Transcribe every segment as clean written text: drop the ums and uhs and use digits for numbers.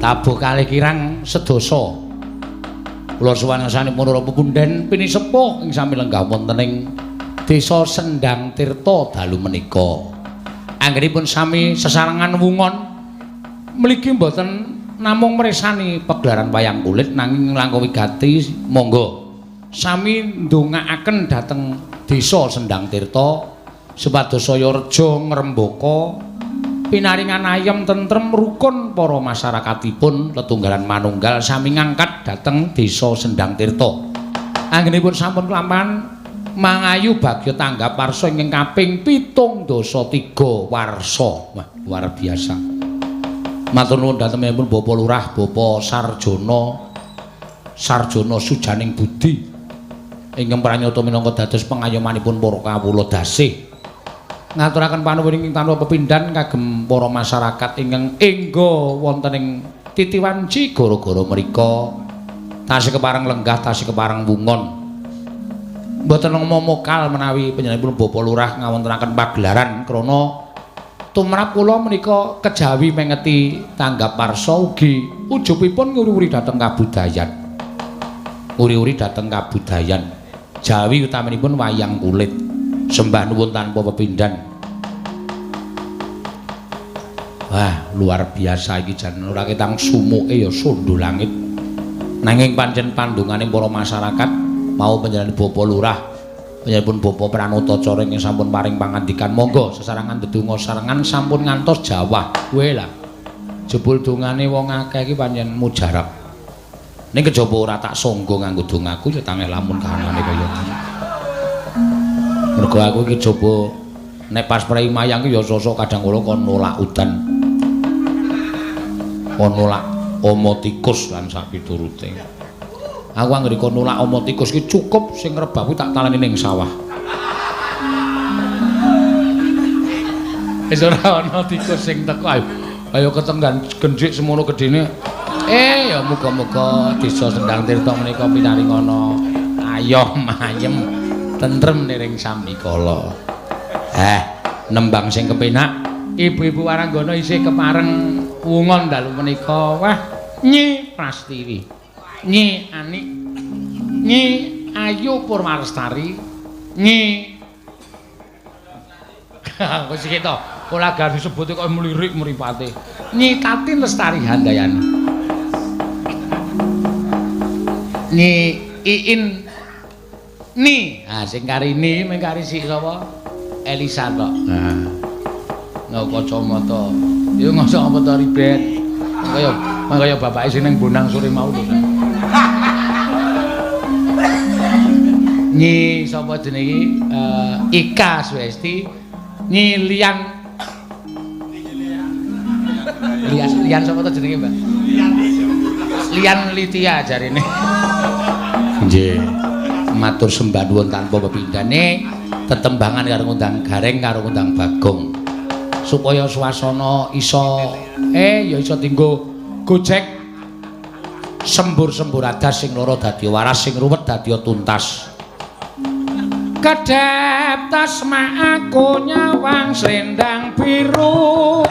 tabuh kalih kirang sedasa. Kula suwun ngarsanipun para pepundhen pinisepuh ing sami lenggah wonten ing Desa Sendang Tirta dalu menika. Anggenipun sami sesarengan wungon mligi mboten namung mresani pagelaran wayang kulit nanging langkung wigati monggo sami ndongaaken dhateng Desa Sendang Tirta supados saya reja ngrembaka pinaringan ayem tentrem rukun para masyarakatipun tetunggalan manunggal sami ngangkat dhateng Desa Sendang Tirta. Anggenipun sampun kelampahan mangayu bagya tanggap warsa ingkang kaping 73 warsa. Wah, luar biasa. Matur nuwun dhatenipun Bapak Lurah, Bapak Sarjono Sujaning Budi ingkang pranyata minangka dados pengayomanipun para kawula dasih. Ngaturaken panuwun ing tanpa pepindhan kagem para masyarakat ingkang engga wonten ing Titiwanci gara-gara mriku tasih kepareng lenggah tasih kepareng wungon. Mboten momokal menawi panjenenganipun Bapak Lurah ngawontenaken pagelaran krana tumrap kula menika kejawi mengeti tanggap warsa ugi ujupipun nguri-uri dhateng kabudayan. Uri-uri dhateng kabudayan. Jawi utaminipun wayang kulit. Sembah nuwun tanpa pepindhan. Wah, luar biasa iki jan ora ketang sumuke ya sundho langit. Nanging pancen pandunganing para masyarakat mau panjenengan Bapak Lurah, panjenenganipun Bapak Pranatacara ingkang sampun paring pangandikan monggo sesarengan ndedonga sarengan sampun ngantos jawah. Kowe lah. Jebul dongane wong akeh iki pancen mujarab. Ning kejaba ora tak sangga nganggo dongaku ya tangeh lamun kahanane kaya ngono. Mergo aku iki coba nek pas prei mayang ki ya sosok kadang kala kon nolak udan. Kon nolak ama tikus lan sapiturute. Aku anggere kon nolak ama tikus ki cukup sing rebah kuwi tak taleni ning sawah. Wis ora ana tikus sing teko ayo ketenggan gendhik semono gedene. Ya muga-muga Desa Sendang Tirta menika pinaringana ayom ayem tentrem niring samikala. Nembang sing kepenak ibu-ibu waranggana isih kepareng wungon dalu menika. Wah, Nyi Prastiwi, Nyi Ani, Nyi Ayu Purwalestari, Nyi wis iki to, kula gar disebut kok mlirik mripate. Nyi Tatin Lestari Handayani. Nyi Iin Ni, sing kari ni mung kari sik sapa? Elisa kok. Nggo kacamata. Ya ngoso apa to ribet. Kaya bapake sing ning Bonang sore mau lho. Nyi sapa jenenge iki? Ika Swesti. Nyi Lian. Lian sapa to jenenge, Mbak? Lian Litia jarine. Nggih. Matur sembah nuwun tanpa pepindhane tetembangan karo ngundang Gareng karo ngundang Bagong supaya swasana iso ya iso dienggo gojek sembur-sembur adas sing loro dadi waras sing ruwet dadi tuntas. Kedhep tasma aku nyawang selendang biru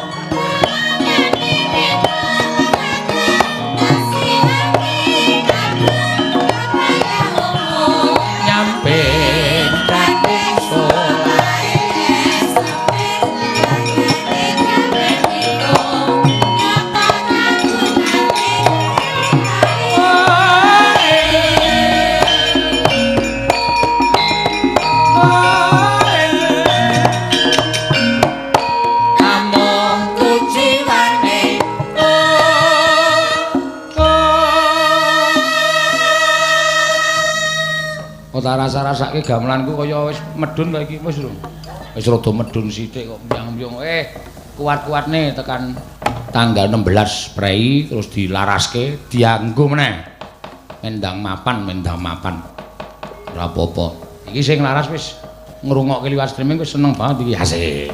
rasa-rasake gamelanku kaya wis medun ta iki wis lho. Wis rada medun sithik kok mbyang-mbyang. Kuat-kuatne tekan tanggal 16 Prei terus dilaraske, dianggo meneh. Mendang mapan. Ora apa-apa. Iki sing laras wis ngrungokke liwat streaming wis seneng banget iki. Asik.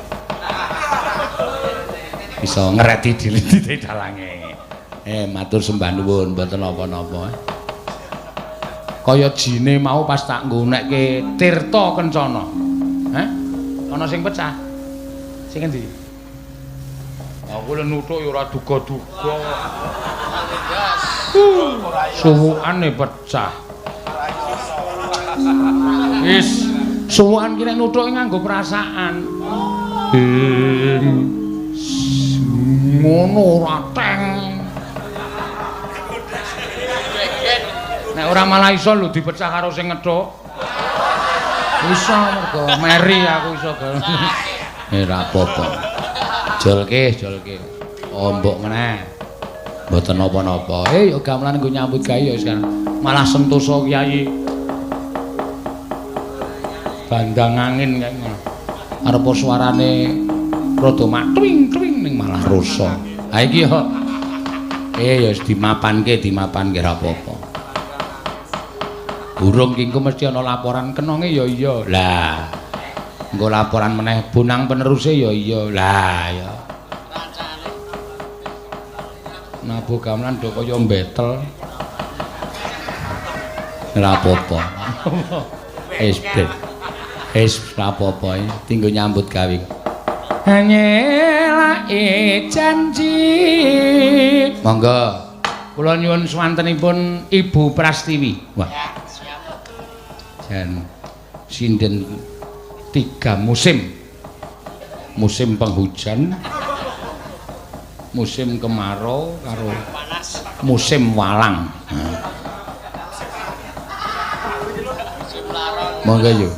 Bisa ngereti diliti dalange. Matur sembah nuwun mboten napa-napa. Kaya jine mau pas tak nggonekke Tirta Kencana. Ana sing pecah. Sing endi? Aku lho nuthuk ya ora duga-duga. Suwukane pecah. Wis, suwukan ki nek nuthuk nganggo perasaan. Ngono ora teng. Nek ora malah iso lho dipecah karo sing ngethuk. Iso mergo meri aku iso. Ora apa-apa. Jolke. Oh, mbok meneh. Mboten napa-napa. Ya gamelan nggo nyambut gawe ya sekarang. Malah sentosa Kyai. Bandang angin kae ngono. Arep suarane rada matwing-twing ning malah rasa. Ha iki ya. Ya dimapanke ora apa-apa. Burung ki engko mesti ana laporan kenonge ya iya. Lah. Engko laporan meneh bonang peneruse ya iya. Lah ya. Nabu gamelan do kaya mbetel. Ora apa-apa. Wis ora apa-apa tinggo nyambut gawe. Nyelake janji. Monggo. Kula nyuwun swantenipun Ibu Prastiwi. Wah. Jan sinden 3 musim. Musim penghujan, musim kemarau karo musim walang. Monggo yo.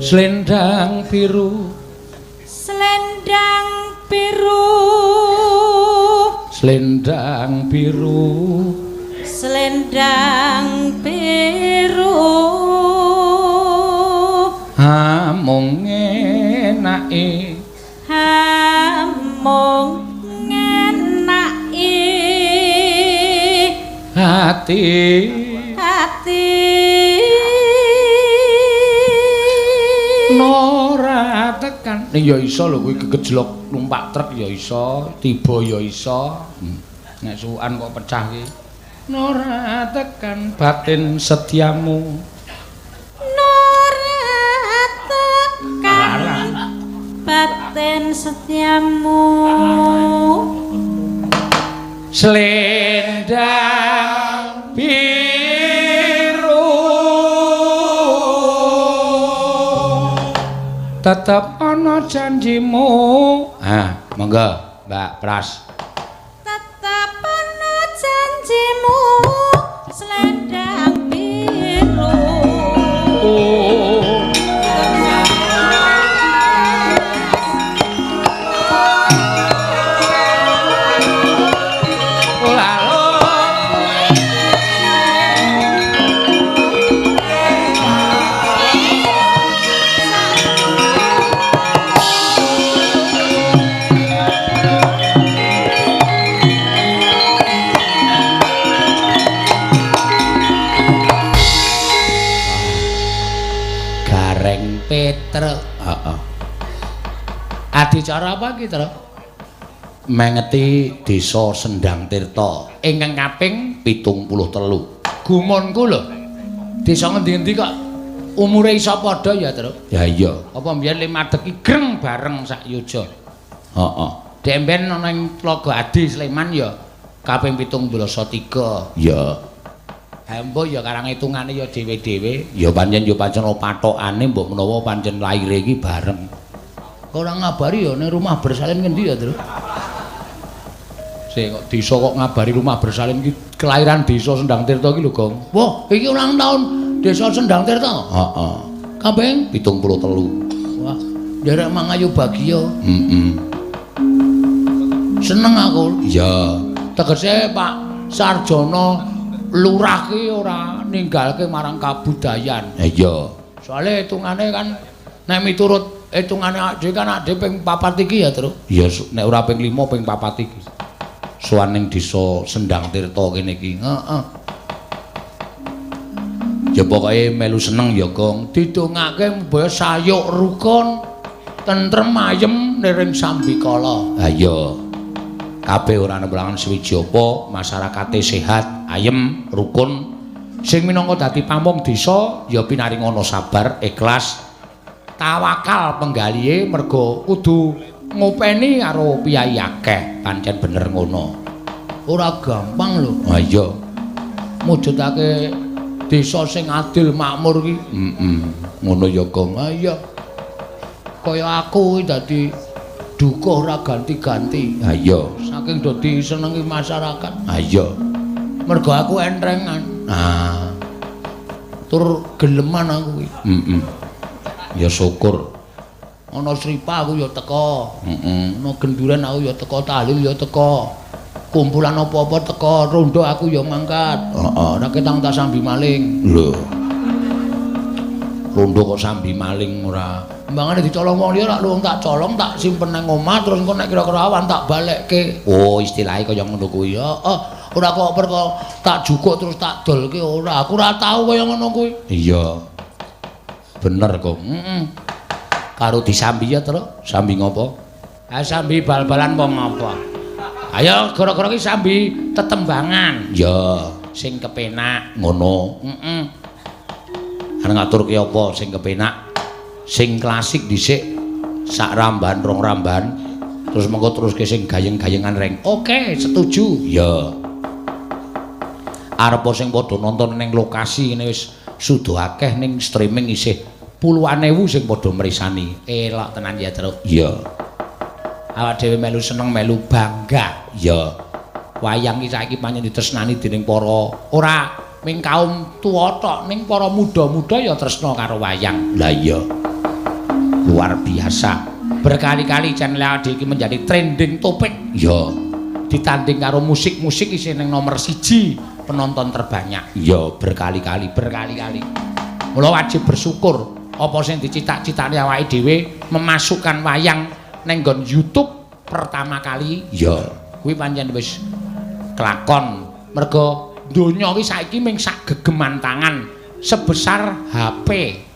Selendang biru, selendang biru, selendang biru, selendang biru. Hamung enake, hamung enake, hati, Nora tekan. Ning ya iso lho kuwi kegejlok numpak truk ya iso, tiba ya iso. Nek sukan kok pecah ki. Nora tekan batin setiamu. Nora tekan batin setiamu. Selendang tetep ana janjimu. Monggo Mbak Pras. Tetep ana janjimu, selendang biru. Adicara apa ki, Tru? Mengeti Desa Sendang Tirta ingkang kaping 73. Gumonku lho. Desa ngendi-endi kok umure iso padha ya, Tru? Ya iya. Apa mbiyen le madeg ki greng bareng sak yoja. Heeh. Demben ana ing Tlaga Adi Sleman ya kaping 73. Ya. Hembo ya karang hitungane ya dhewe-dhewe. Ya pancen pathokane mbok menawa pancen laire iki bareng. Ora ngabari ya ning rumah bersalin ngendi ya, Tru? Sik kok desa kok ngabari rumah bersalin ki kelahiran Desa Sendang Tirta ki lho, Gong. Wah, iki ulang tahun Desa Sendang Tirta. Heeh. Kaping 73. Wah, nderek mangayu bagia. Seneng aku. Iya. Tegese Pak Sarjono Lurah ki ora ninggalke marang kabudayan. Iya. Soale hitungane kan nek miturut hitungane dhewe kan ade ping 4 iki ya, Tru. Iya, nek ora ping 5 ping 4 iki. Sowan ning Desa Sendang Tirta kene iki. Heeh. Ya pokoke melu seneng ya, Gong. Didongake mbaya sayuk rukun, tentrem ayem niring sambikala. Ha iya. kabeh ora nemlangan swiji apa, masyarakate sehat, ayem, rukun. Sing minangka dadi pamong desa ya pinaringana sabar, ikhlas, tawakal penggalihe merga kudu ngopeni karo piyai akeh, pancen bener ngono. Ora gampang lho. Ha iya. Mujudake desa sing adil makmur ki. Ngono ya, Gong. Ha iya. Kaya aku dadi dukuh ora ganti-ganti. Ha iya. Saking dadi senengi masyarakat. Ha iya. Mergo aku entrengan. Nah. Tur geleman aku ki. Ya syukur. Ana sripa aku ya teko. Ana genduren aku ya teko, tahlil ya teko. Kumpulan apa-apa teko, rondo aku ya mangkat. Heeh, ora ketang tak sambi maling. Lho. Rondo kok sambi maling ora. Mbangane dicolong wong liya rak luwung tak colong, tak simpen nang omah terus engko nek kira-kira awan tak balekke. Oh, istilahe kaya ngono kuwi. Heeh. Ora kok perkara tak jukuk terus tak dolke ora. Aku ora tau kaya ngono kuwi. Iya. Bener kok. Karo disambi ya, Tru. Sambi ngopo? Ah sambi bal-balan wong apa? Ayo gara-gara ki sambi tetembangan. Ya, sing kepenak ngono. Arep ngaturke apa sing kepenak? Sing klasik dhisik sak ramban rong ramban. Terus mengko teruske sing gayeng-gayengan reng. Oke, setuju. Ya. Arep sing padha nonton ning lokasi ngene wis sudo akeh ning streaming isih puluhan ewu sing padha mrisani. Elok tenan ya, Tru. Iya. Awak dhewe melu seneng, melu bangga. Iya. Wayang iki saiki pancen ditresnani dening para ora ming kaum tuwa tok, ning para muda-muda ya tresna karo wayang. Lah iya. Luar biasa. Berkali-kali channel AD iki menjadi trending topik. Iya. Ditanding karo musik-musik isih ning nomor 1 penonton terbanyak. Iya, berkali-kali. Mula wajib bersyukur apa sing dicita-citane awake dhewe memasukkan wayang ning nggon YouTube pertama kali. Ya, kuwi pancen wis kelakon. Mergo donya iki saiki mung sak gegeman tangan sebesar HP.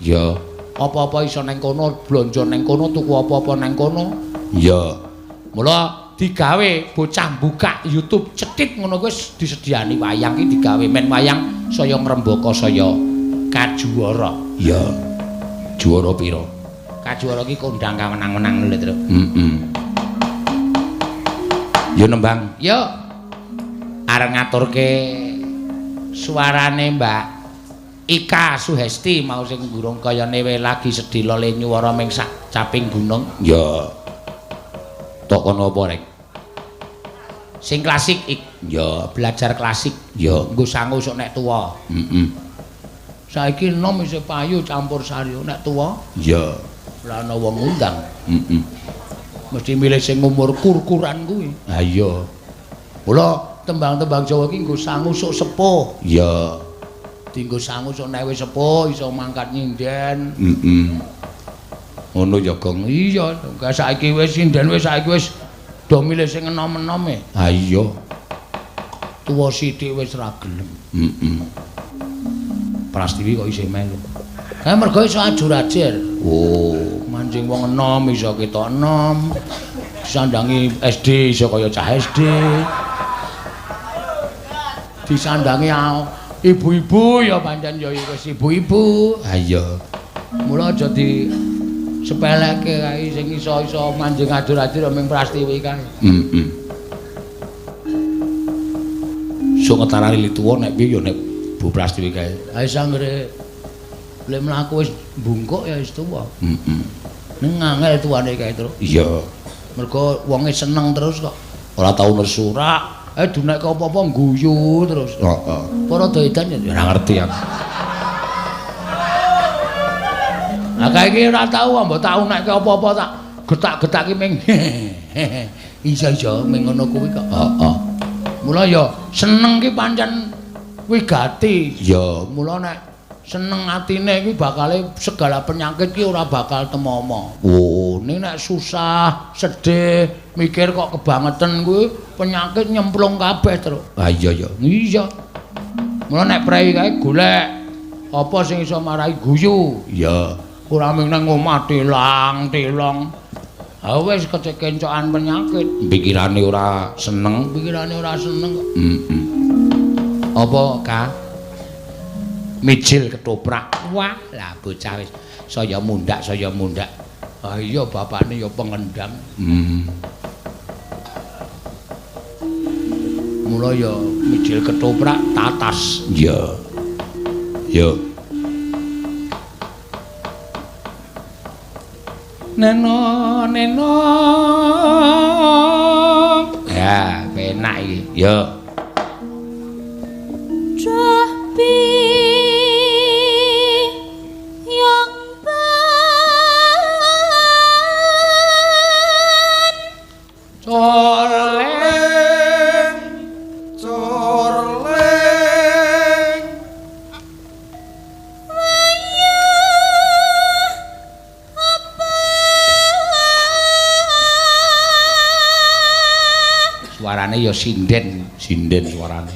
Ya, apa-apa iso ning kono, blonjo ning kono, tuku apa-apa ning kono. Ya. Mula digawe bocah buka YouTube cetit ngono kuwi disediani wayang iki digawe men wayang saya ngrembaka saya kajuara. Ya. Juara pira? Kajuara iki kondang kawenang-wenang lho, Tru. Yo nembang. Yo. Arep ngaturke suarane Mbak Ika Suhesti mau sing gurung kaya newe lagi sedhela le nyuwara ming sak caping gunung. Ya. Tok kono apa rek? Sing klasik ya belajar klasik. Ya nggo sangu sok nek tuwa. Saiki enom isih payu campur sari nek tuwa. Ya. Ora ana wong ngundang. Mesti milih sing umur kur-kuran kuwi. Ha iya. Mula tembang-tembang Jawa iki nggo sangu sok sepuh. Ya. Dinggo sangu sok nek wis sepuh iso mangkat nyinden. Ngono ya, Gong. Iya, saiki wis sinden wis saiki wis do milih sing enom-enom e. Ha iya. Tuwa sithik wis ra gelem. Prastiwi kok isih melu. Mergo iso ajur-ajur. Oh, mancing wong enom iso ketok enom. Disandangi SD iso kaya cah SD. Disandangi ibu-ibu ya pancen ya wis ibu-ibu. Ha iya. Mula aja di sepeleke kae sing iso-iso manjing ajur-ajur ming Prastiwi kae. So ngetarani lituwa nek piye ya nek Bu Prastiwi kae. Ha sanggere lek mlaku wis bungkuk ya wis tuwa. Ning angel tuwane kae terus. Iya. Mergo wonge seneng terus kok. Ora tau nesurak. Dunek ke apa-apa guyu terus. Heeh. Para doedan ya ora ngerti aku. Lah kae iki ora tau mbok tau nek apa-apa tak getak-getaki ming. Iya ming ngono kuwi kok. Heeh. Mula ya seneng ki pancen wigati. Ya, mula nek seneng atine iki bakale segala penyakit ki ora bakal temomo. Oh, ning nek susah, sedih, mikir kok kebangetan kuwi penyakit nyemplung kabeh terus. Ah iya ya. Iya. Mula nek prei kae golek apa sing iso marai guyu. Iya. Ora mung nang omah telang-telong. Ha wis kecencokan penyakit. Pikirane ora seneng. Apa, Kak? Mijil ketoprak. Wah, lah bocah wis saya mundak. Ah iya bapakne ya pengendam. Mula ya mijil ketoprak tatas. Iya. Yo. Neno. Ya, penak iki. Yo. Cobi yang ban corleng suarane ya sinden suarane.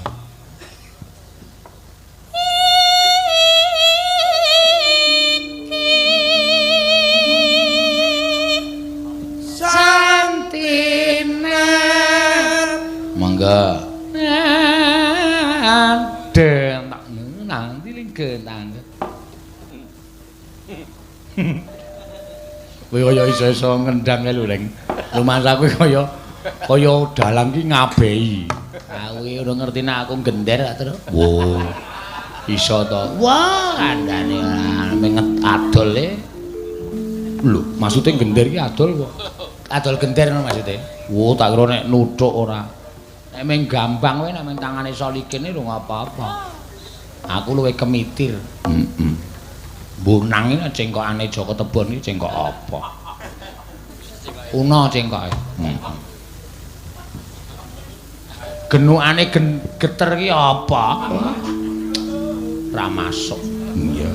Mangga. Den tak nang tiling genang. Kowe kaya iso ngendang lho, Leng. Lumasaku kaya dalang ki ngabehi. Aku iki ora ngerti nek aku gender tak terus. Wo. Iso to. Wah, kandhane ora menget adol e. Lho, maksude gender ki adol kok. Adol gender ngono maksude. Wo, tak kira nek nuthuk ora. Nek meng gampang wae nek meng tangane iso likene lho apa-apa. Aku luwih kemitir. Bonang iki cengkokane Joko Tebon iki cengkok apa? Una cengkoke. Genukane geter ki apa? Ora masuk. Iya.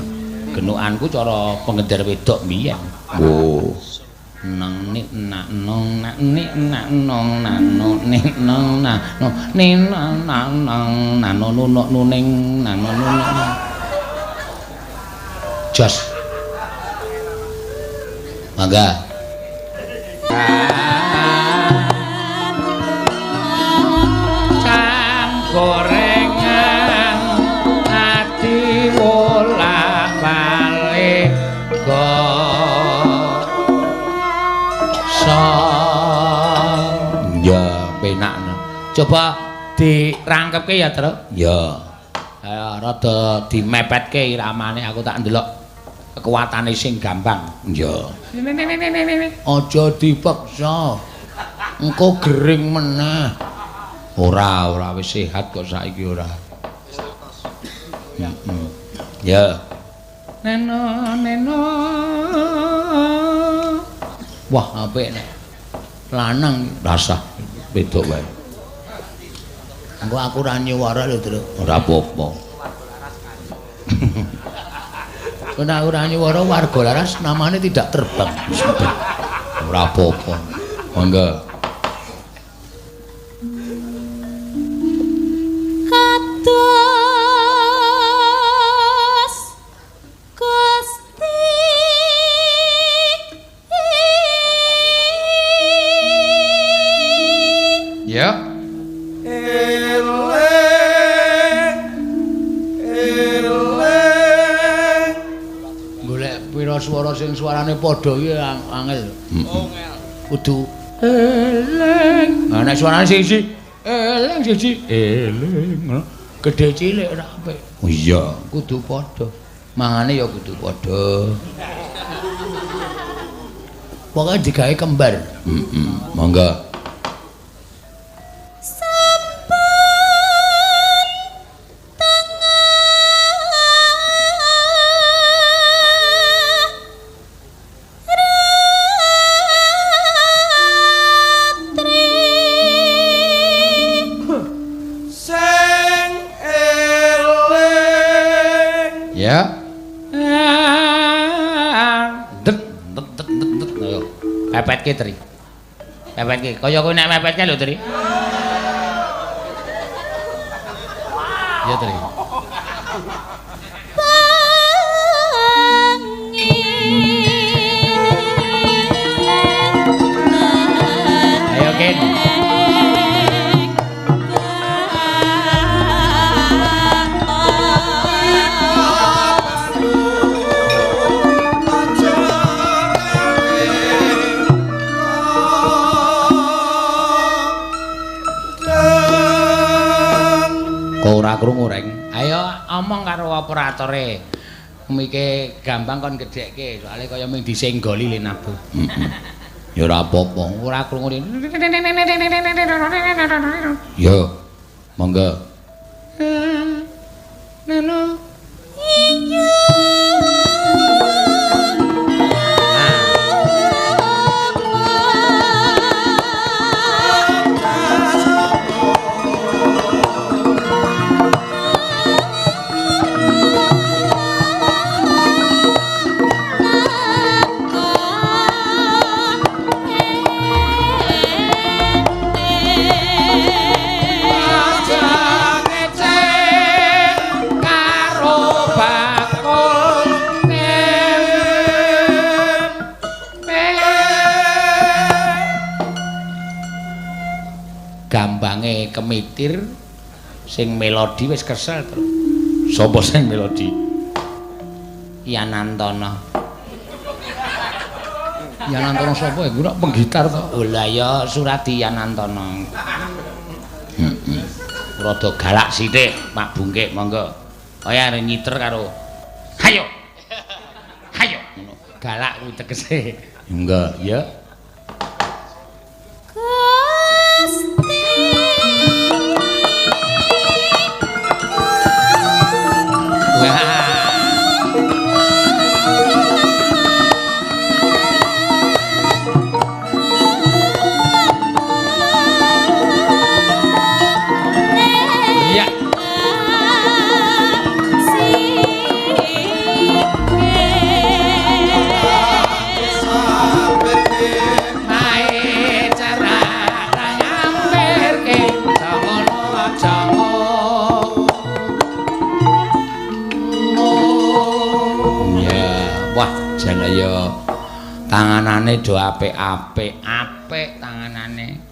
Genukanku cara pengeder wedok mbiyen. Oh. Nang nik nak nong nak nik nak nong nano nik nong nano nik nang nang nano nunuk nuning nano nunuk jos mangga cang gorengan ati wolak balik ya penak. Coba dirangkepke ya, Tru. Ya. Rada dimepetke iramane aku tak ndelok kekuatane sing gampang. Ya. Aja dipaksa. Engko gering meneh. Ora wis sehat kok saiki ora. Ya. Neno. Wah, apik nek lanang rasah wedok wae. Engko aku ora nyuwara lho, Tru. Ora apa-apa. Kena ora nyuwara warga laras namanya tidak terbang. Ora apa-apa. Monggo. Kados Gusti Ya. Golek pira swara sing suarane padha iki angel. Kudu eling. Nek suarane siji eling ngono. Gedhe cilik ora apik. Oh iya, kudu padha. Mangane ya kudu padha. Pokoke digawe kembar. Monggo. Ya. Ayo. Pepetke, Tri. Pepetke. Kaya kowe nek mepetke lho, Tri. Ya, Tri. Kok ora krungu reng? Ayo omong karo operatore. Mike gampang kon gedhekke, soalé kaya mung disenggoli le nabu. Ya ora apa-apa, ora krungu. Yo, monggo. Nano. Iya. Gambange kemitir sing melodi wis kesel terus. Sapa sing melodi? Yanantana. Yanantana sapa ya? Ora penggitar to. Oh lah ya Suradi Yanantana. Heeh. Rada galak sithik Pak Bungkik monggo. Kaya arep nyiter karo hayo. Hayo ngono. Galak kuwi tegese. Enggak ya. Tanganane do apik-apik, apik tanganane.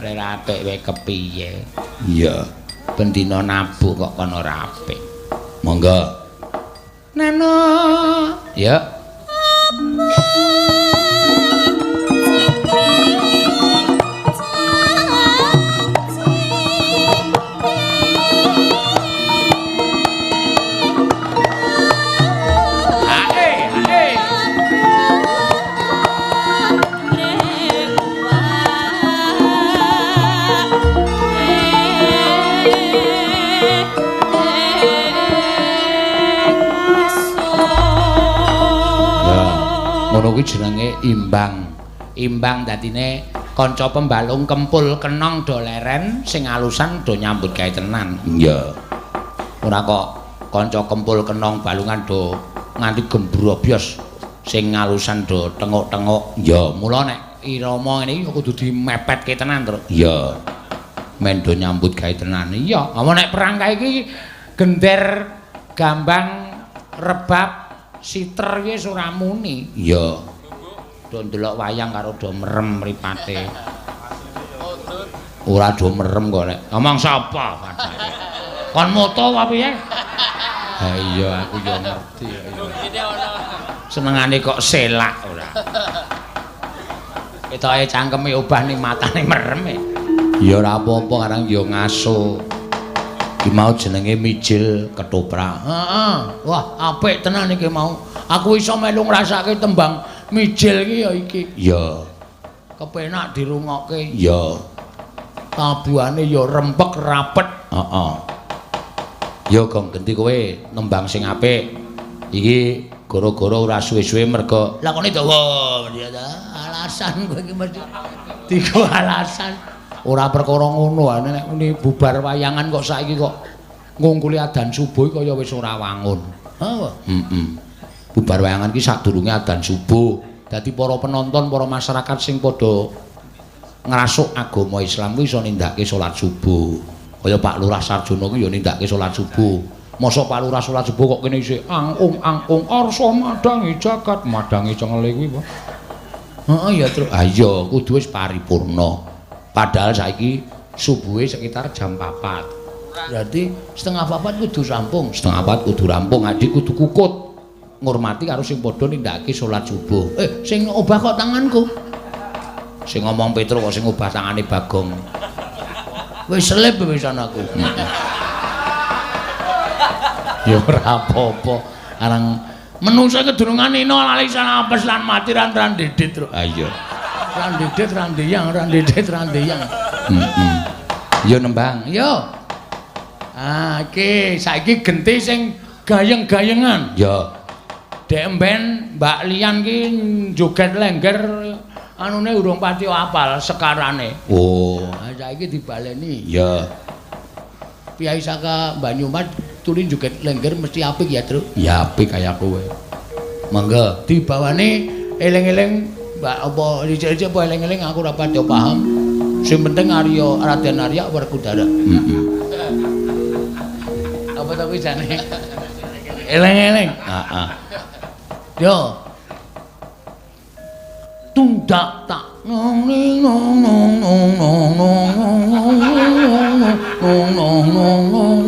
Lek apik wae kepiye? Iya, ben dina nabuh kok kono ora apik. Monggo. Nano. Ya. Ngono kuwi jenenge imbang. Imbang dadine kanca pembalung kempul kenong do leren sing alusan do nyambut gawe tenan. Iya. Ora kok kanca kempul kenong balungan do nganti gembrobyos sing alusan do tenguk-tenguk. Ya, mula nek irama ngene iki kudu dimepetke tenan, Tru. Iya. Men do nyambut gawe tenan. Iya, apa nek perang kae iki gender gambang rebab siter wis ora muni. Iya. Do ndelok wayang karo do merem mripate. Ora do merem kok nek. Ngomong sapa padane? Kon moto apa piye? Ha iya aku yo ngerti. Senengane kok selak ora. Ketoke cangkeme obah ning matane merem e. Ya ora apa-apa karang yo ngaso. Iki mau jenenge mijil ketoprak. Heeh. Wah, apik tenan iki mau. Aku iso melu ngrasake tembang mijil iki ya iki. Ya. Kepenak dirungokke. Ya. Tabuhane ya rempek rapet. Heeh. Ya gong genti kowe nembang sing apik. Iki gara-gara ora suwe-suwe mergo lakone dawa. Alasan kowe iki mesti tiga alasan. Ora perkara ngono ae nek muni bubar wayangan kok saiki kok ngungkuli adan subuh kaya wis ora wangun. Ha. Bubar wayangan ki sadurunge adan subuh. Dadi para penonton, para masyarakat sing padha ngrasuk agama Islam kuwi iso nindakake salat subuh. Kaya Pak Lurah Sarjono kuwi ya nindakake salat subuh. Mosok Pak Lurah salat subuh kok kene isih angung arsa madangi jagat madangi cengele kuwi, Pak. Heeh ya, Tru. Ha iya, kudu wis paripurna. Padahal saiki subuhe sekitar jam 4. Berarti setengah 4 kudu rampung, setengah 4 kudu rampung, adik kudu kukut. Ngurmati karo sing padha nindakake salat subuh. Sing obah kok tanganku. Sing ngomong Petro kok sing obah tangane Bagong. Wis selip wisan aku. Ya ora apa-apa. Arang menungso kedurungan ino lalisan apes lan mati ran didit terus. Ah iya. Ran didit ran diyang. Heeh. Yo nembang, yo. Ah iki saiki genti sing gayeng-gayengan. Ya. Dek mben Mbak Lian ki joget lengger anune urung pati apal sekarane. Oh, saiki dibaleni. Ya. Piyai saka Banyumas tuli joget lengger mesti apik ya, Truk? Ya apik kaya kowe. Mangga dibawani eling-eling Mbak apa dicek-cek apa eling-eling aku ora pati paham. Sing penting Arya Raden Arya Werkudara. Heeh. Apa ta kuwi jane? Eling-eling. Heeh. Yo. Tundak tak nong nong nong nong nong nong nong nong nong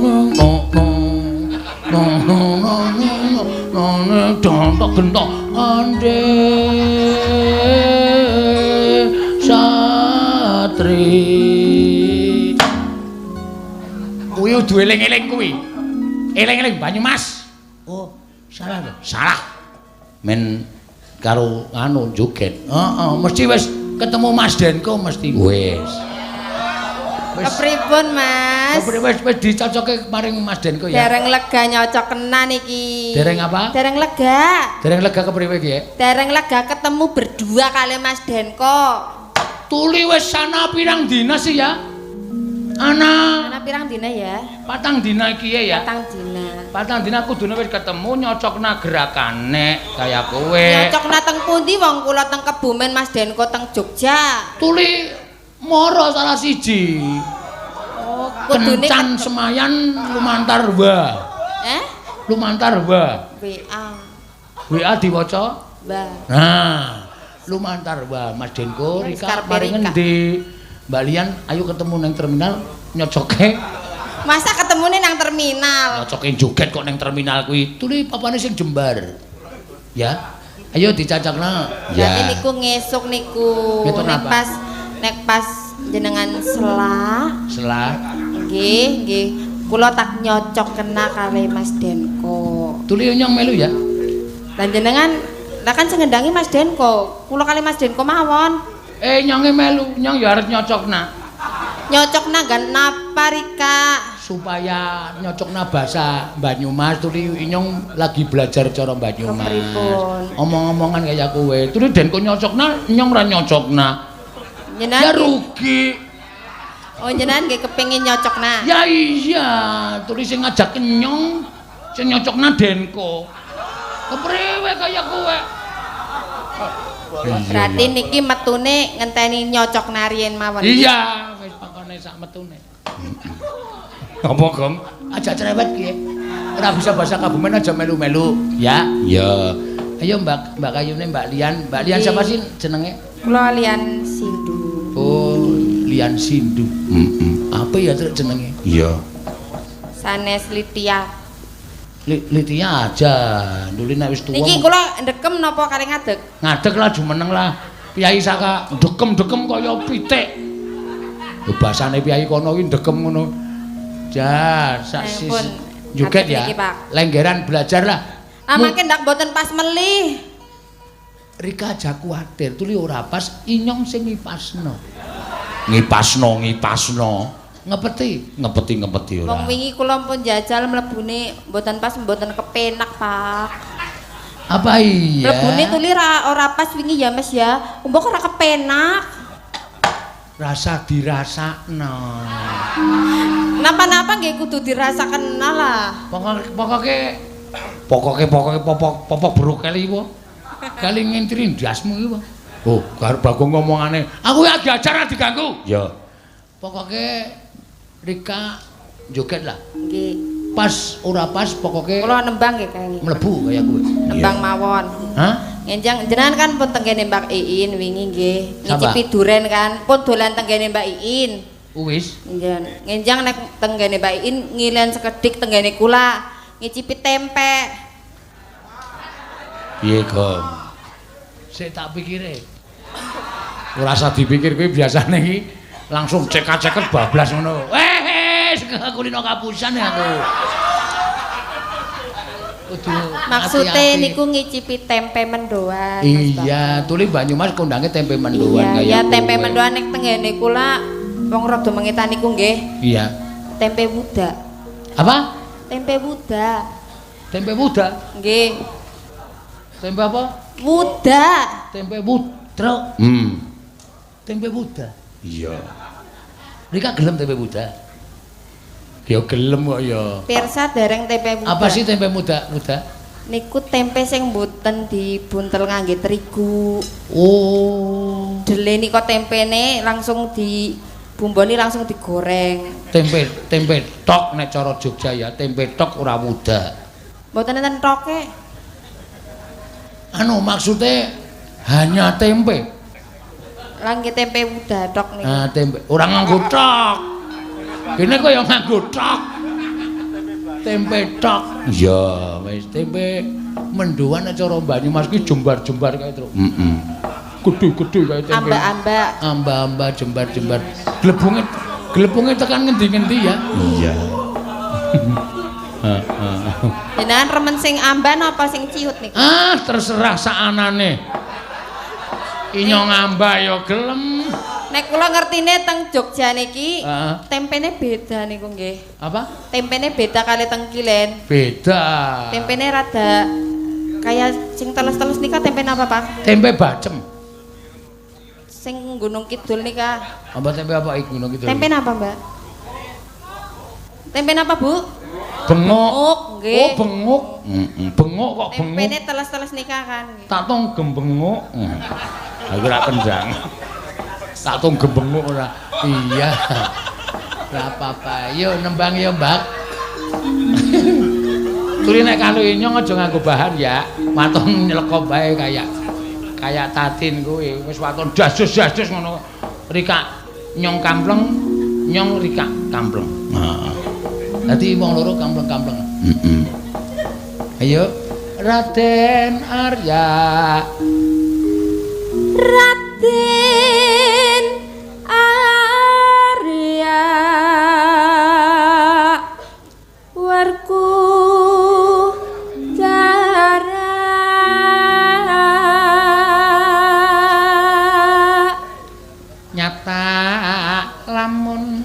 nong gentok ande satri kuwi udu eling-eling kuwi eling-eling Banyumas. Oh salah lho salah men karo anu joget. Heeh, mesti wis ketemu Mas Denko mesti. Wis. Kepripun, Mas? Wis dicocoke maring Mas Denko ya. Dereng lega nyocok kenan iki. Dereng apa? Dereng lega. Dereng lega kepriwe iki ya? Dereng lega ketemu berdua kali Mas Denko. Tuli wis sana pirang dina sih ya? Ana Pirang dina ya? 4 dina iki ya. 4 dina. 4 dina kudune wis ketemu nyocokna gerakane kaya kowe. Nyocokna teng pundi wong kula teng Kebumen Mas Denko teng Jogja. Tuli mara salah siji. Oh, kudune Kencan Semayan lumantar wa. Lumantar wa. WA. WA diwaca? Wa. Nah, lumantar wa Mas Denko Rika mari ngendi? Mbak Lian ayo ketemu nang terminal nyocoke. Masa ketemune nang terminal? Nyocoke joget kok nang terminal kuwi. Tuli papane sing jembar. Ya. Ayo dicacakna. Ya. Niku ngesuk niku. Nek pas jenengan sela. Nggih. Kula tak nyocok kena kali Mas Denko. Tuli nyong melu ya. Lan jenengan lah kan sing ngendangi Mas Denko. Kula kali Mas Denko mawon. Nyonge melu, nyong ya arep nyocokna. Nyocokna gan napa Rika? Supaya nyocokna bahasa Banyumas. Tuli nyong lagi belajar cara Banyumas. Omong-omongan kaya kowe. Tuli Denko nyocokna, nyong ra nyocokna. Ya rugi. Oh jenengan nggih kepengin nyocokna. Ya iya, tuli sing ngajak nyong sing nyocokna Denko. Kepriwe kaya kowe? Berarti niki metune ngenteni nyocok narien mawon. Iya, wis pangkone sak metune. Apa, Gong? Aja cerewet ki. Ora bisa bahasa Kebumen aja melu-melu, ya? Ya. Ayo Mbak Kayune, Mbak Lian. Mbak Lian siapa sih jenenge? Kula Lian Sindu. Oh, Lian Sindu. Apa ya Truk jenenge? Iya. Sanes Litia. Litia aja. Duli nek wis tuwa. Niki kula ndekem napa kali ngadeg? Ngadeg lah jumeneng lah. Piyai saka dekem-dekem kaya pitik. Basane piyai kono ki dekem ngono. Jar, saksis. Joget ya. Lenggeran belajar lah. Mangke ndak mboten pas melih. Rika aja kuwatir, tuli ora pas inyong sing ngipasno. Ngipasno. Ngepeti ora. Wong wingi kula pun jajal mlebune mboten pas mboten kepenak, Pak. Apa iya? Mlebune tuli ora pas wingi ya, Mas ya. Mbok ora kepenak. Rasa dirasakno. Napa-napa nggih kudu dirasaken lah. Pokoke popok brokeli ku. Kali ngentri ndasmu iki, Pak. Oh, karo Bagong ngomongane, aku ya diajar diganggu. Ya. Pokoke Rika joget lah. Nggih. Pas ora pas pokoke kula nembang nggih kaya mlebu kaya kowe. Nembang mawon. Hah? Ngenjang jenengan kan pun tenggene Mbak Iin wingi nggih. Ngicipi duren kan pun dolan tenggene Mbak Iin. Wis. Ngenjang nek tenggene Mbak Iin ngilen sekedhik tenggene kula ngicipi tempe. Piye, Gong? Sik tak pikire. Ora usah dipikir kuwi biasane iki langsung ceket bablas ngono. Kulino kapusan ya aku. Maksudnya niku ngicipi tempe mendoan. Iya, tuli Banyumas kondange tempe mendoan kaya. Iya, tempe mendoan ning tenggene kula wong rada mengitan niku nggih. Iya. Tempe Buddha. Apa? Tempe Buddha. Tempe Buddha? Nggih. Tempe apa? Buddha. Tempe Buddha. Tempe Buddha. Iya. Rika gelem tempe Buddha. Ya gelem kok ya. Pirsa dereng tempe Buddha. Apa sih tempe muda? Niku tempe sing mboten dibuntel ngangge terigu. Oh. Dele nika tempene langsung dibumboni langsung digoreng. Tempe tok nek cara Jogja ya, tempe tok ora muda. Mboten enten toke. Anu maksudnya hanya tempe. Langge tempe muda tok niku. Nah, tempe ora nganggo tok. Kene kok ya nganggo tok. Tempe tok. Iya, wis tempe mendoan cara Banyumas ki jembar-jembar kae, Truk. Gede-gede kae tempe. Amba-amba. Amba-amba jembar-jembar. Glepunge tekan ngendi-ngendi ya? Iya. Jenengan remen sing amban apa sing ciut niku? Terserah saanane. Inyong amba ya gelem. Nek kula ngertine teng Jogja niki, tempene beda niku nggih. Apa? Tempene beda kali teng Kilen. Beda. Tempene rada kayak sing teles-teles nika tempe apa, Pak? Tempe bacem. Sing Gunung Kidul nika. Apa tempe apa iki Gunung Kidul? Tempe apa, Mbak? Tempe apa, Bu? Bengok. Nggih. Oh, bengok. Bengok kok bengok. Tempene teles-teles nika kan. Tak tong gembengok. Aku ora kendang. Tak tong gembengok ora. Iya. Ora apa-apa. Yo nembang yo, Mbak. Tuli nek karo inyong aja nganggo bahan ya. Waton nyelekop bae kayak tatin kuwi. Wis waton dasus-dasus ngono. Rika nyong kampleng, nyong rika kampleng. Heeh. Dadi wong loro kampleng-kampleng. Ayo Raden Arya. Raden Arya warku dara Nyata lamun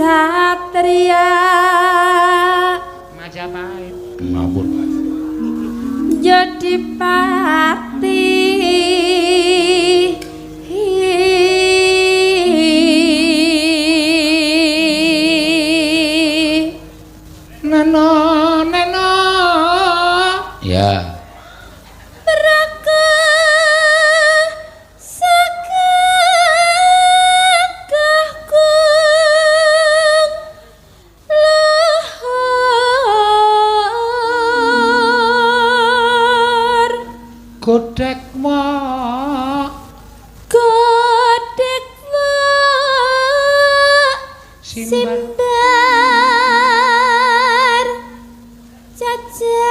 Satria Majapahit ngawur jadi pati neno ya Godekma simbar caca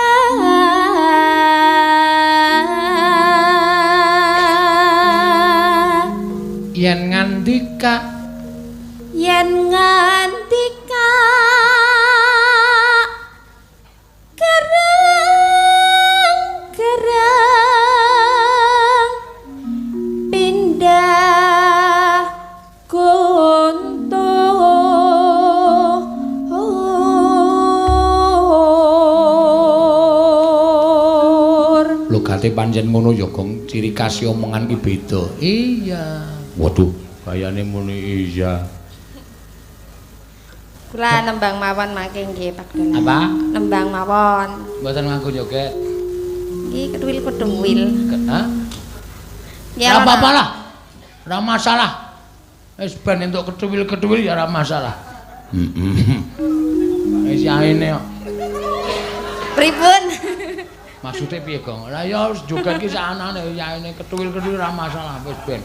yen ngandika gerang pindah gontor logate pancen ngono ya Gong ciri khas omongan ki beda iya waduh bayane muni iya kula nembang mawon mangke nggih Pak Dono apa nembang mawon mboten nganggo joget iki keduwil kedungwil hah ya ora apa-apa lah ora masalah wis ben entuk keduwil ya ora masalah wis yaene kok pripun maksudnya piye Gong lah ya wis joget ki saanane yaene keduwil ora masalah wis ben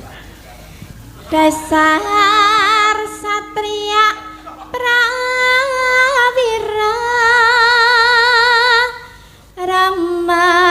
dasar satria prawira rama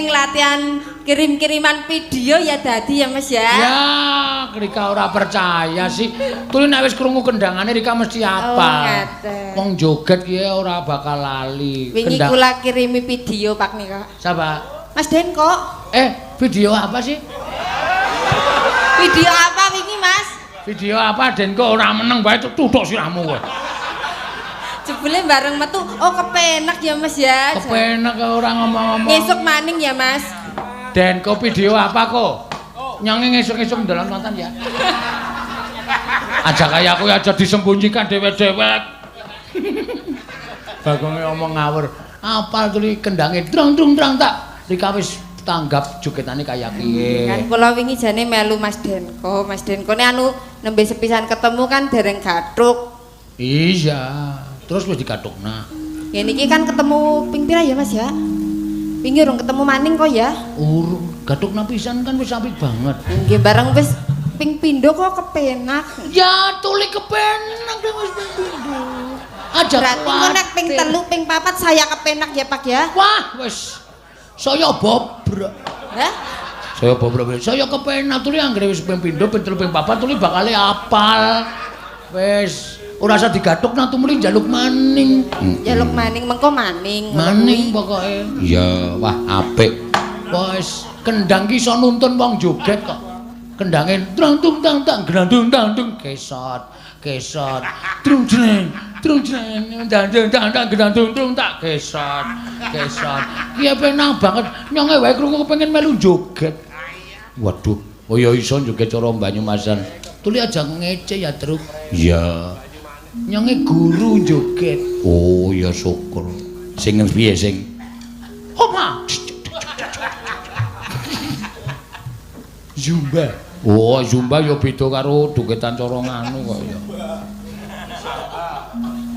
sing latihan kirim-kiriman video ya dadi ya Mas ya. Ya, Rika ora percaya sih. Tuli nek wis krungu kendangane Rika mesti apa. Wong joget ki ora bakal lali. Wingi kula kirimi video Pak nika. Siapa? Mas Denko. Video apa sih? Video apa wingi Mas? Video apa Denko ora meneng bae tuthuk sirahmu kowe. Jebule bareng metu, oh kepenak ya Mas ya. Kepenak ora ngomong-ngomong. Ngesuk maning ya Mas. Denko video apa kok? Nyonge ngesuk-ngesuk ndelok nonton ya. Aja kaya aku aja disembunyikan dewek-dewek. Bagonge omong ngawur. Apal tuli kendange drong-drong tak. Rika wis tanggap jogetane kaya piye. Kan kula wingi jane melu Mas Denko. Mas Denko ne anu nembe sepisan ketemu kan dereng gathuk. Iya, terus wis digathukna. Ya niki kan ketemu ping pira ya Mas ya? Pinggir urung ketemu maning kok ya? Urung, gathukna pisan kan wis apik banget. Nggih bareng wis ping pindho kok kepenak. Ya, tuli kepenak deh wis ping pindho. Aja berarti kok nek ping 3, ping 4 saya kepenak ya Pak ya? Wah, wis saya bobrok. Hah? Saya bobrok. Saya kepenak tuli anggere wis ping pindho, ping 3, ping 4 tuli bakal apal. Wis ora usah digathukna tumuli njaluk maning. Njaluk maning mengko maning. Maning pokoke. Iya, wah apik. Wis kendang ki iso nuntun wong joget kok. Kendange drang-tung tang tang grandung tang tung kesot. Trung jreng dandang dandang grandung tung tak kesot. Ki penak banget nyonge wae krungu kepengin melu joget. Waduh, oh ya iso joget cara Banyumasan. Tuli aja ngece ya, Truk. Iya. Nyonge guru joget. Oh ya syukur. Sing piye sing? Homa. Zumba. Oh, Zumba ya beda karo jogetan cara nganu kok ya.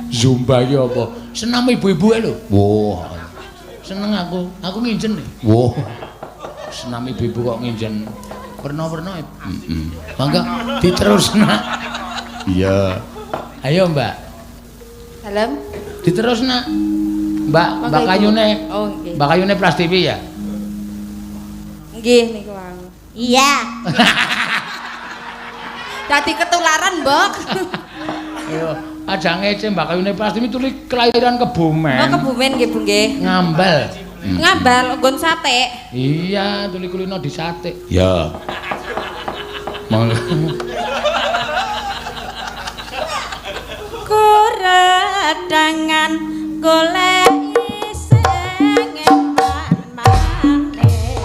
Zumba ya apa? Senam ibu-ibu lho. Wah. Seneng aku. Aku nginjen. Wah. Senam ibu-ibu kok nginjen. Perno-perno. Mangga diterusna. Iya. Ayo Mbak. Salam. Diterusna. Mbak Kayune. Oh nggih. Mbak Kayune Plas TV ya? Nggih niku wae. Iya. Dadi ketularan, Mbok. Ayo, aja ngece Mbak Kayune Plas TV tuli kelahiran Kebumen. Oh Kebumen nggih, Bu nggih. Ngambal. Ngambal nggon sate. Iya, tuli kulino di sate. Ya. Monggo. Kuredangan golek sing eman maneh.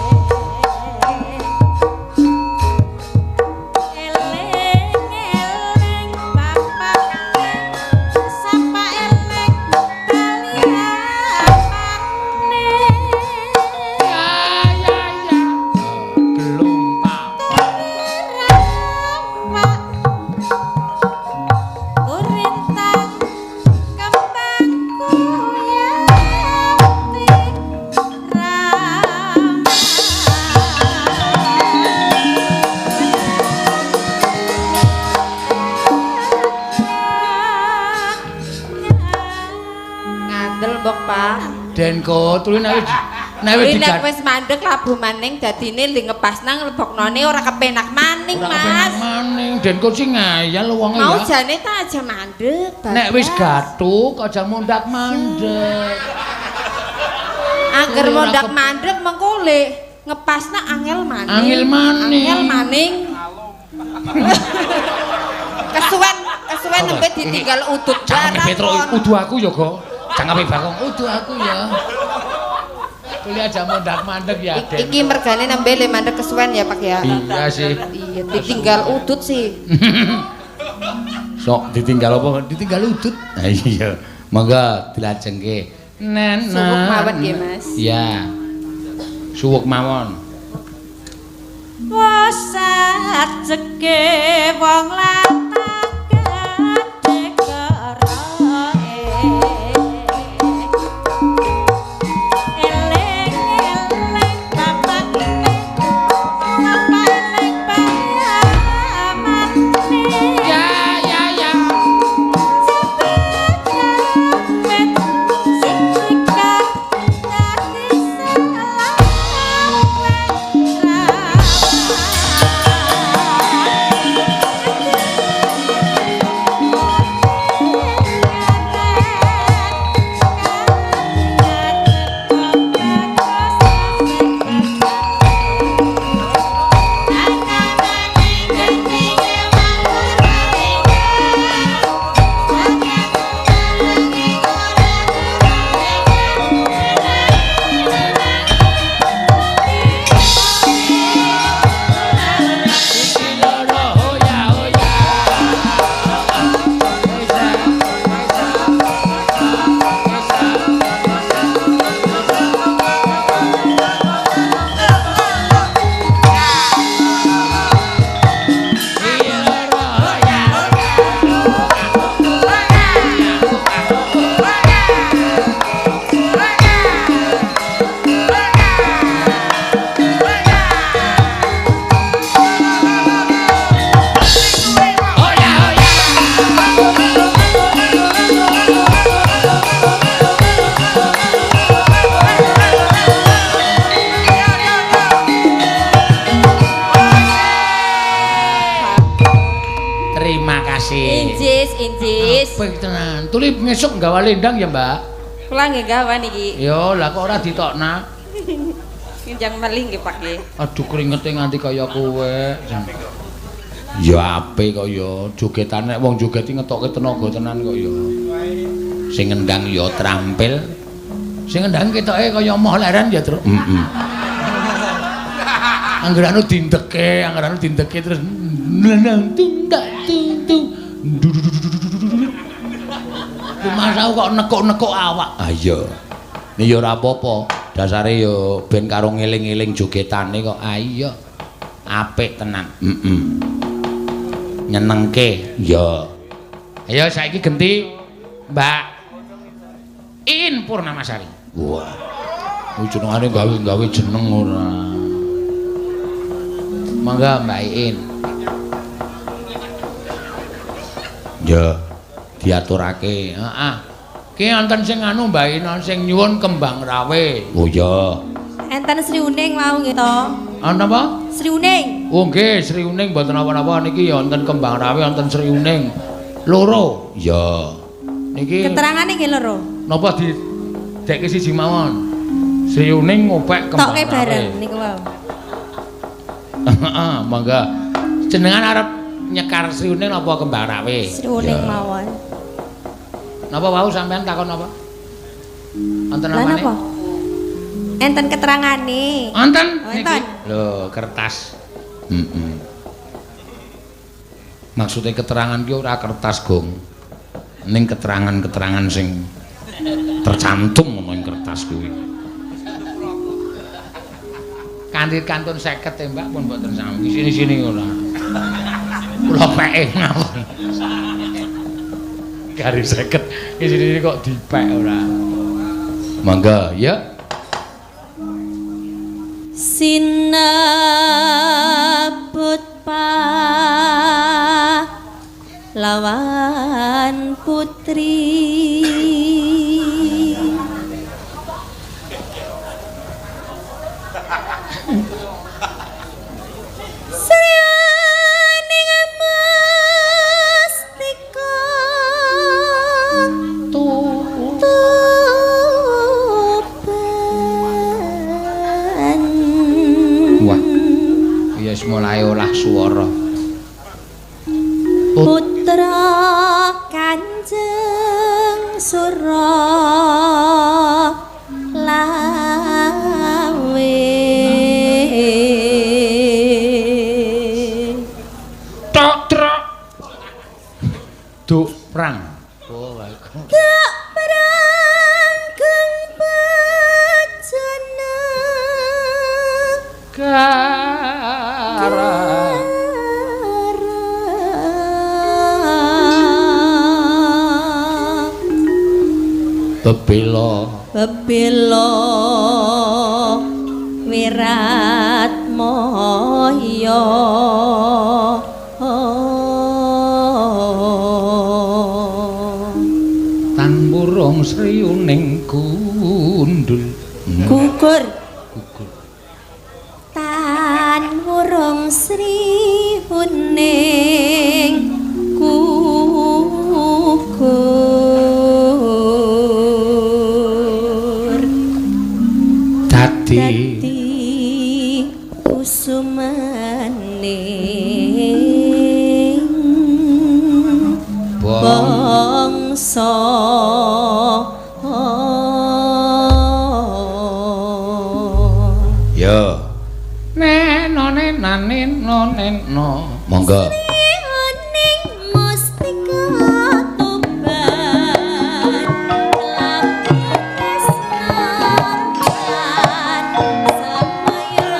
Eling-eling bapakne sapa eling kaliamane. Ya. Gelung papa. Urintang kembang ngandel mbok Pak. Denko tuli nek Nek wis mandeg labuh maning dadine li ngepasna ngleboknone ora kepenak maning Mas. Maning Denko sing ngayal wonge ya. Mau jane ta aja mandeg. Nek wis gathuk aja mundak mandeg. Angger mondak mandeg mengko le ngepasna angel maning. Angel maning. Angel maning. Kesuwen nembe ditinggal udut Jangan barang. Petro udu aku ya, Go. Jangan Bakong udu aku ya. Tuli aja mundak mandeg ya, Den. Iki mergane nembe le mandeg kesuwen ya, Pak ya. Iya sih. Iya, ditinggal udut sih. Sok ditinggal apa? Ditinggal udut. Nah iya. Monggo dilajengke. Nen. Suwuk mawon nggih, Mas. Iya. Suwuk mawon. Wasat jeke wong lanang gedhe keroe. Eling-eling bapakne sapa eling bayamane. Ya. Met sing dadi salah. Incis. Apik tenan. Tuli ngesuk nggawa lendang ya, Mbak? Kula nggih gawa niki. Yo, lah kok ora ditokna? Njang malih nggih Pak nggih. Aduh kringete nganti kaya kowe. Ya apik kok ya. Jogetan nek wong joget iki ngetokke tenaga tenan kok ya. Sing ngendang ya trampil. Sing ngendang ketoke kaya moh leren ya, Truk. Heeh. Anggerane dindeke terus nendang tung dak tung tung. Masau kok nekuk-nekuk awak. Ah iya. Nek ya ora apa-apa. Dasare ya ben karo ngeling-eling jogetane kok. Ah iya. Apik tenan. Heeh. Nyenengke. Ya. Ayo saiki genti Mbak In Purnamasari. Wah. Jenengane gawe-gawe jeneng ora. Mangga Mbak In. Ya, diaturake. Heeh. Ki wonten sing anu Mbak In sing nyuwun kembang rawe. Oh iya. Enten Sri Uning mau nggih to. Ana apa? Sri Uning. Oh nggih, Sri Uning mboten apa-apa niki ya wonten kembang rawe wonten Sri Uning. Loro. Ya. Niki Keterangane nggih loro. napa didekke siji mawon? Sri Uning ngopek kembang rawe. Toke bareng niku wae. Heeh, mangga. Jenengan arep nyekar Sri Uning napa kembang rawe? Sri Uning mawon. Napa wau sampean takon apa? Wonten Lah apane? napa? Enten keterangane. Wonten Wonten. niki. Lho, kertas. Heeh. Maksudnya keterangan ki ora kertas, Gong. Ning keterangan-keterangan sing tercantum ngono ing kertas kuwi. Kanthi kantun 50 Mbak pun mboten sami. Sini-sini ora. Kula peke mawon. Garis 50. Sini-sini kok dipek ora. Mangga, ya. Sinaput lawan putri Srianing mustika topan. Wah. Ya wis mulai olah swara. Putra Kanjeng Suralawe. Tok trok. Duk prang. Oh, bagus. Tak perang kang bajana Kara. Bebelo Wirat Moyo tan burung Sri Uning gundul gugur tan burung Sri Uning gugur dadi usumaning bangsa ya neno nenano neno monggo Sriuning mustika toban lampir tresna lan samaya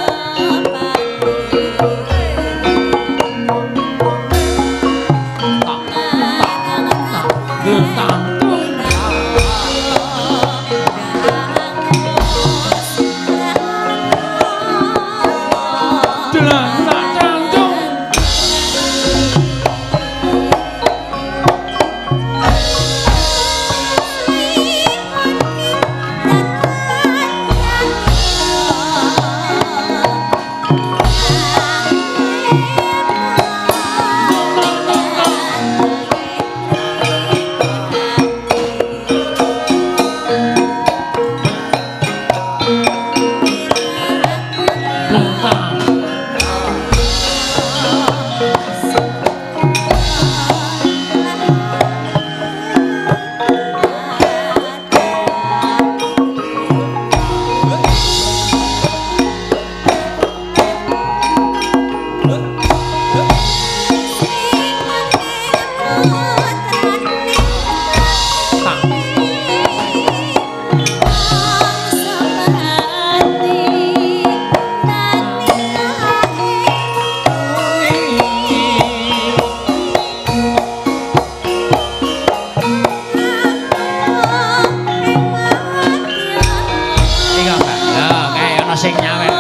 Sing nyawer.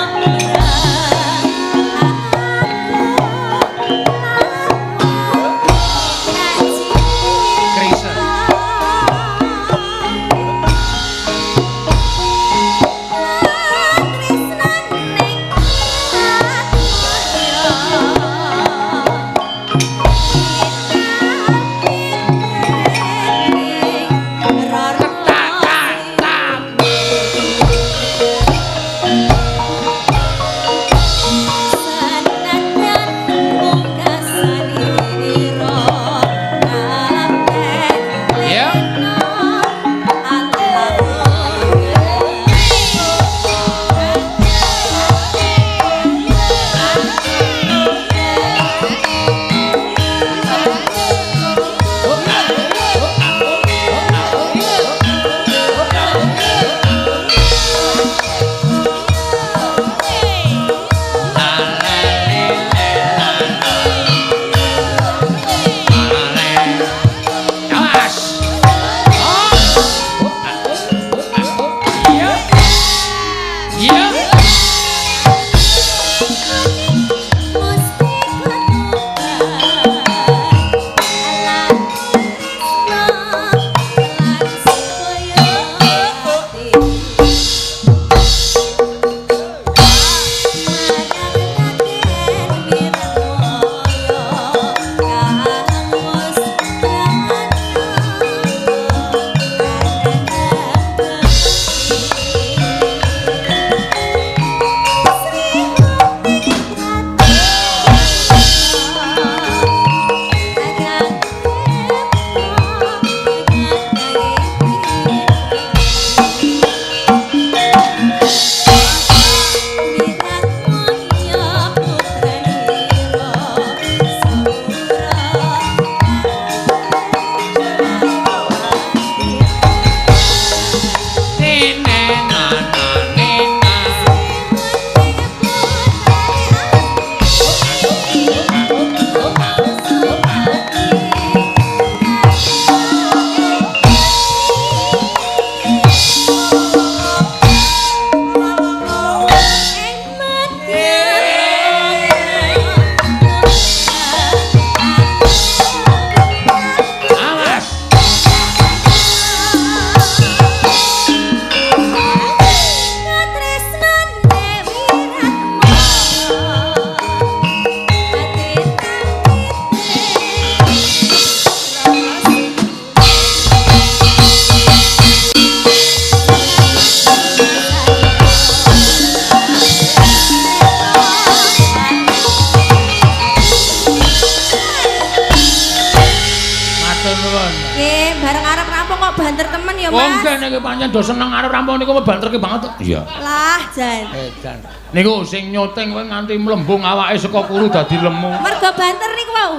banter temen ya, Mas. Wong kene iki pancen do seneng arep rampung niku banterke banget. Iya. Lah, Jan. Jan. Niku sing nyuting kowe nganti mlembung awake saka kuru dadi lemu. Mergo banter niku wau.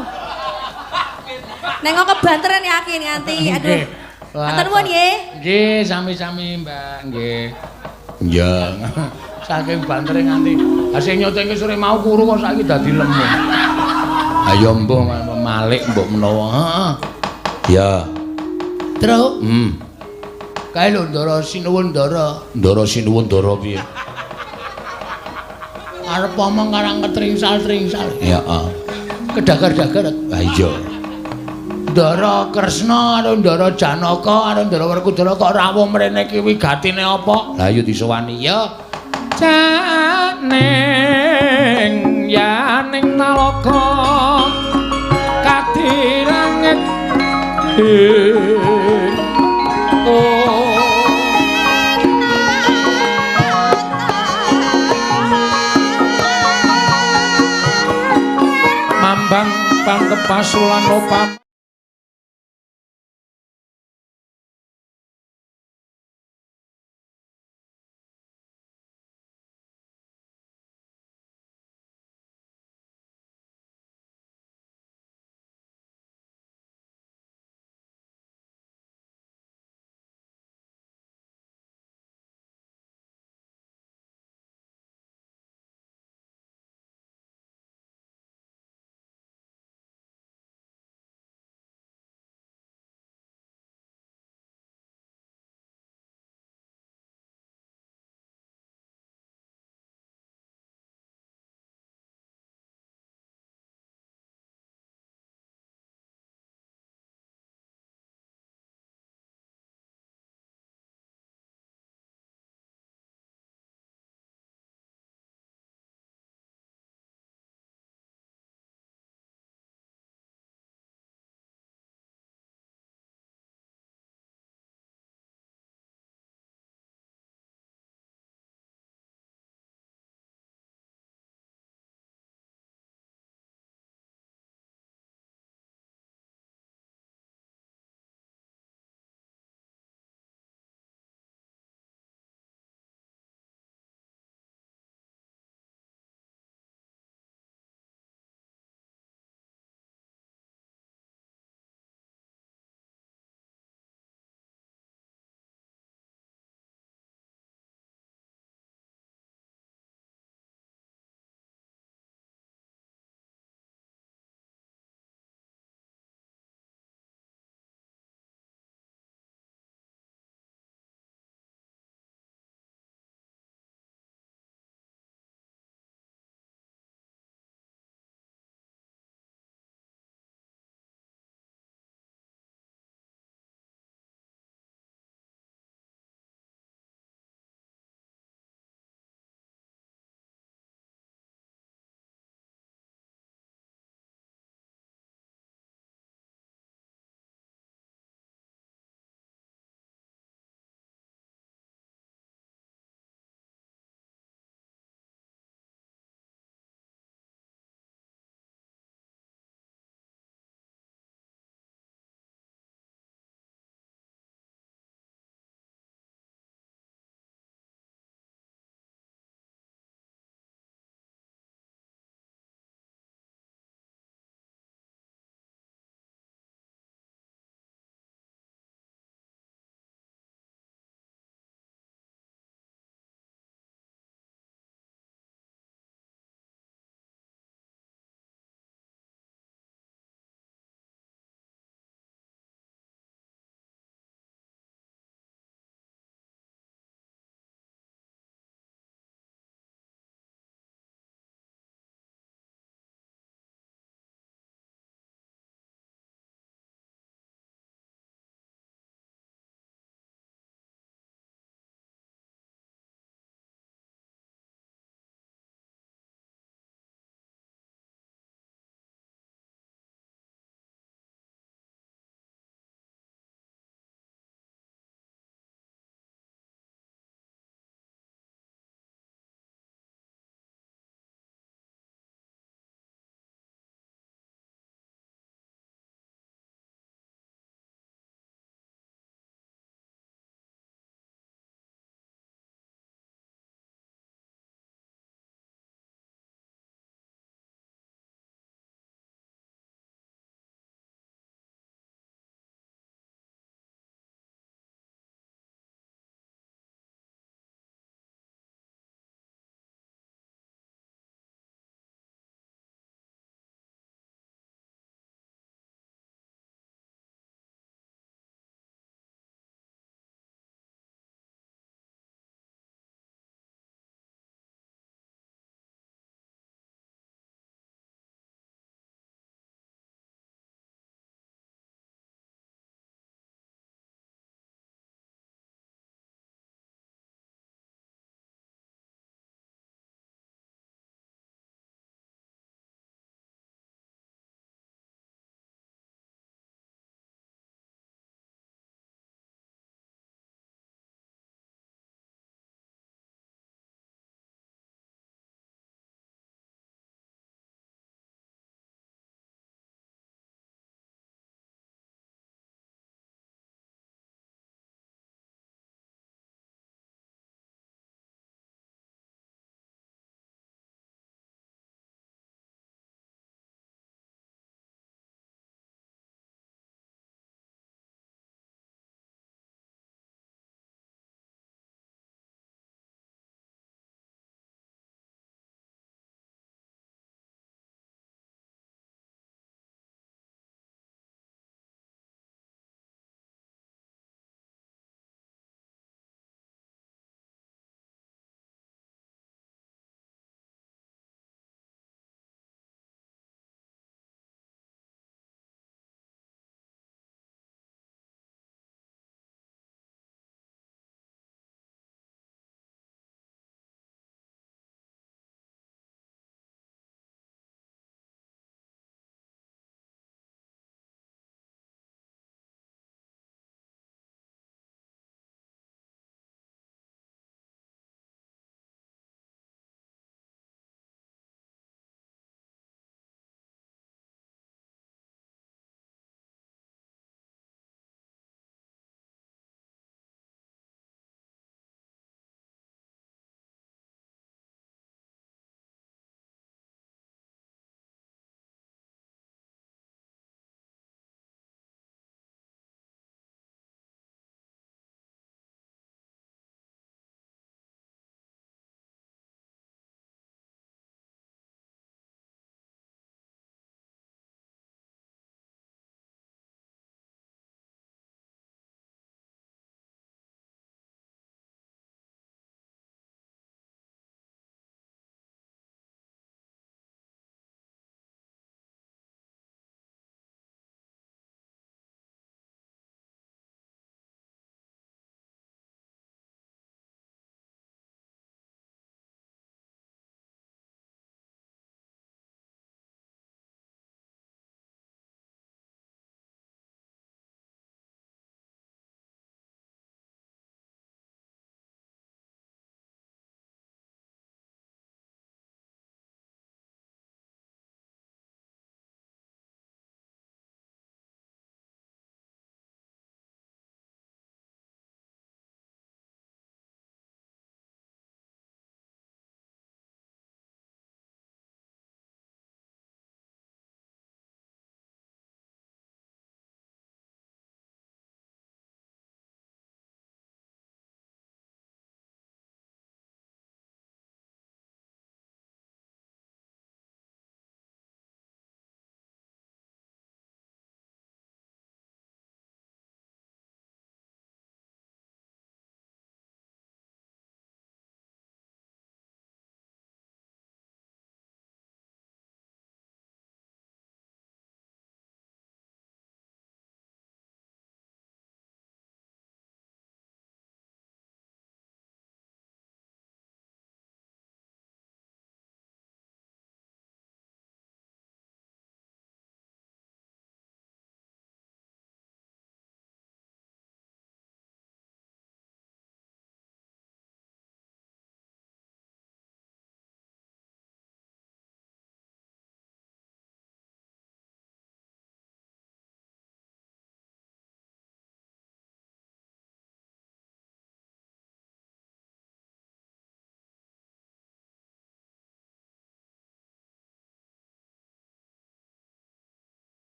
Nek kok kebanteran yakin nganti aduh. Atur nuwun nggih. Nggih, sami-sami, Mbak. Nggih. Iya. Saking bantere nganti sing nyuting sore mau kuru kok saiki dadi lemu. Ayo mbuh malik mbok menawa. Heeh. Ya. Terus? Kae lho Ndara Sinuwun Ndara. Ndara Sinuwun Ndara piye? Arep omong karang ketringsal-tringsal. Ya, heeh. Kedagar-dagar. Ha iya. Ndara Kresna karo Ndara Janaka karo Ndara Werkudara kok rawuh mrene iki wigatine apa? Lah ya disowani ya. Janing yaning nalaka kadirangit Mambang pangkepasulan opam